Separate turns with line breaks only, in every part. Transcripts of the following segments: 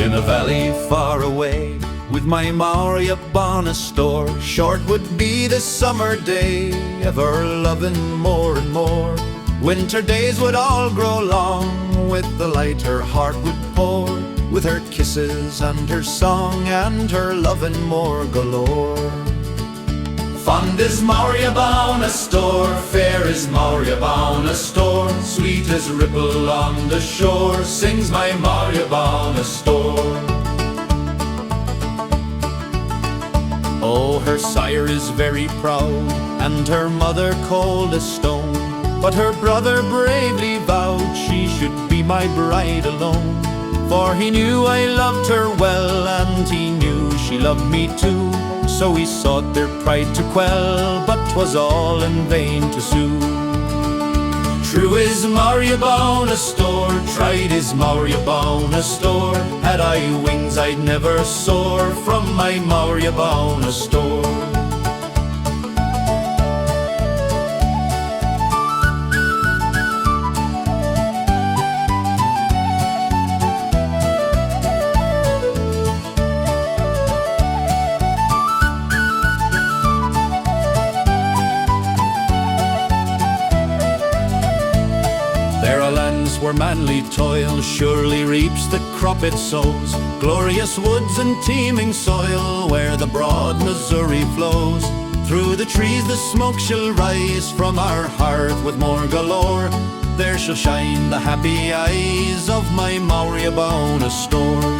In a valley far away, with my Maria Bona store, short would be the summer day, ever loving more and more. Winter days would all grow long, with the light her heart would pour, with her kisses and her song and her loving more galore. Fond is Maria Bona store, fair is Maria Bona store, sweet as ripple on the shore, sings my Maria Bona store. Oh, her sire is very proud, and her mother cold as stone, but her brother bravely vowed she should be my bride alone. For he knew I loved her well, and he knew she loved me too. So he sought their pride to quell, but 'twas all in vain to sue. True is Maria Bona store, tried is Maria Bona store. Had I wings I'd never soar from my Maria Bona store. There are lands where manly toil surely reaps the crop it sows, glorious woods and teeming soil where the broad Missouri flows. Through the trees the smoke shall rise from our hearth with more galore. There shall shine the happy eyes of my Maria Bona store.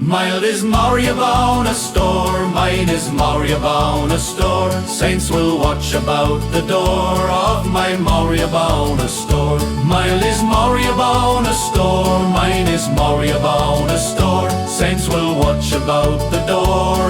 Mild is Maria Bona store, mine is Maria Bona store. Saints will watch about the door of my Maria Bona store. Mild is Maria Bona store, mine is Maria Bona store. Saints will watch about the door